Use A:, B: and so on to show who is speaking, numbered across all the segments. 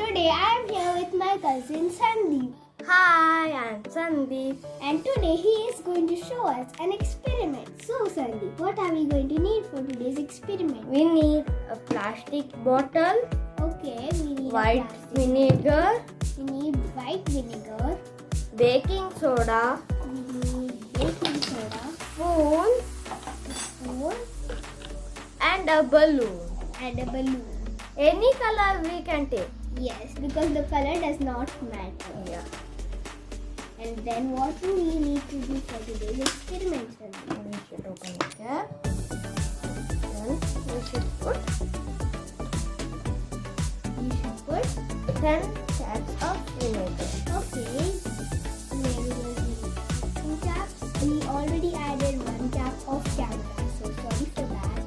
A: Today I am here with my cousin Sandeep.
B: Hi, I'm Sandeep.
A: And today he is going to show us an experiment. So Sandeep, what are we going to need for today's experiment?
B: We need a plastic bottle,
A: Okay, we need
B: white
A: plastic.
B: vinegar,
A: We need white vinegar.
B: baking soda,
A: We need baking soda.
B: spoon,
A: Spoon
B: and a balloon.
A: and a balloon.
B: Any color we can take.
A: Yes, because the color does not matter.
B: Yeah.
A: And then what do we need to do for today's experiment, Sandeep?
B: We should open the cap. Then we should put
A: We should put
B: 10 caps of vinegar.
A: Okay, there will be 2 caps. We already added 1 cap of camera, so sorry for that.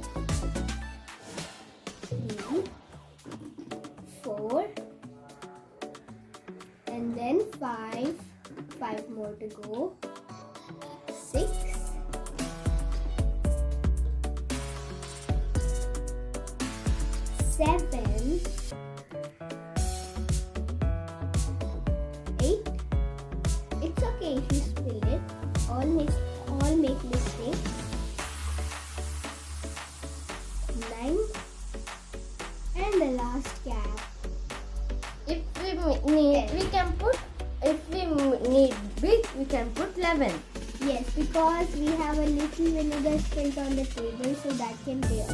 A: 3, 4, and then 5. 5 more to go. 6. 7. 8. It's okay if you spill it. All make mistakes. 9. And the last cap.
B: If we need, we can put. If we need big, we can put 11.
A: Yes, because we have a little vinegar spilled on the table, so that can bear.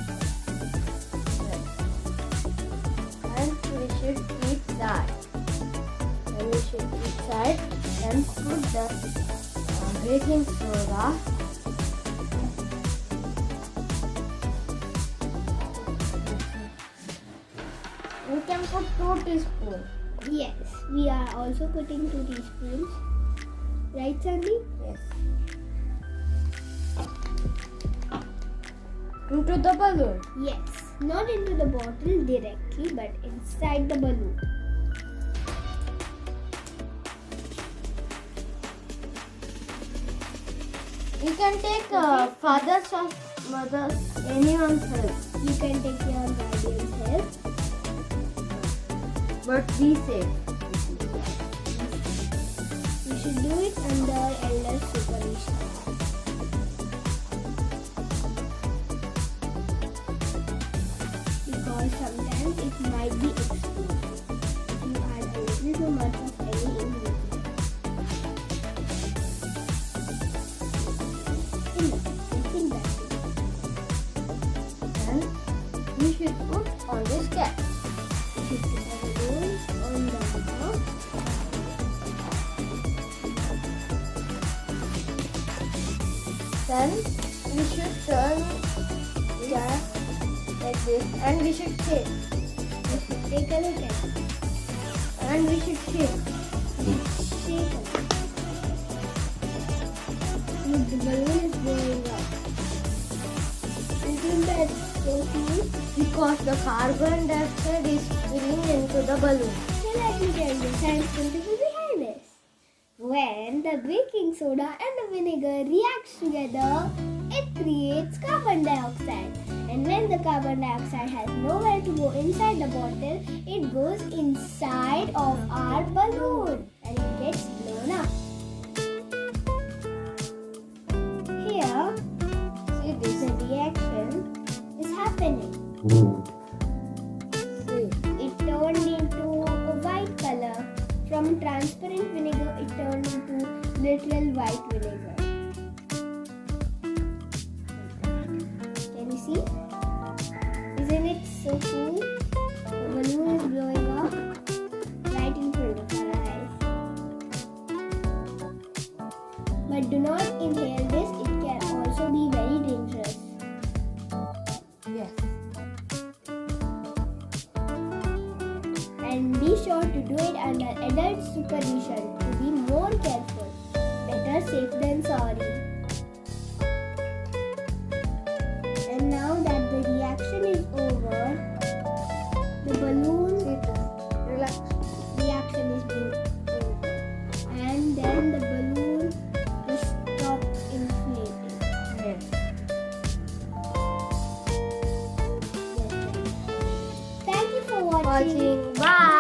B: And we should keep that. And we should keep that and put the baking soda. We can put 2 teaspoons.
A: Yes, we are also putting 2 teaspoons. Right, Sandeep?
B: Yes. Into the balloon.
A: Yes. Not into the bottle directly, but inside the balloon.
B: You can take father's or mother's, anyone's help.
A: You can take your guardian's help.
B: But be safe.
A: You should do it under elder supervision. Because sometimes it might be explosive if you add a little too much of any ingredient. Enough. I think that's it.
B: And you should put on this cap.
A: You should put the balloons on the top.
B: Then we should turn it like this and we should shake.
A: You should take a look at it.
B: And we should shake.
A: Shake it. Look, the balloon is going up. Isn't that so cool?
B: Because the carbon dioxide is filling into the balloon.
A: So let me tell you science principle behind this. When the baking soda and the vinegar reacts together, it creates carbon dioxide. And when the carbon dioxide has nowhere to go inside the bottle, it goes inside of our balloon and it gets blown up. Here,
B: See this?
A: the reaction is happening.
B: See.
A: It turned into a white color. From transparent vinegar, it turned into literal white vinegar. Can you see? Isn't it so cool? The balloon is blowing up right in front of our eyes. But do not inhale this, it can also be very dangerous.
B: Yes.
A: And be sure to do it under adult supervision to be more careful. Better safe than sorry. And now that the reaction is over, the balloon
B: See this? Relax.
A: reaction is being over. And then the balloon will stop inflating.
B: Yes.
A: Yes, thank you for watching.
B: Watching. Bye.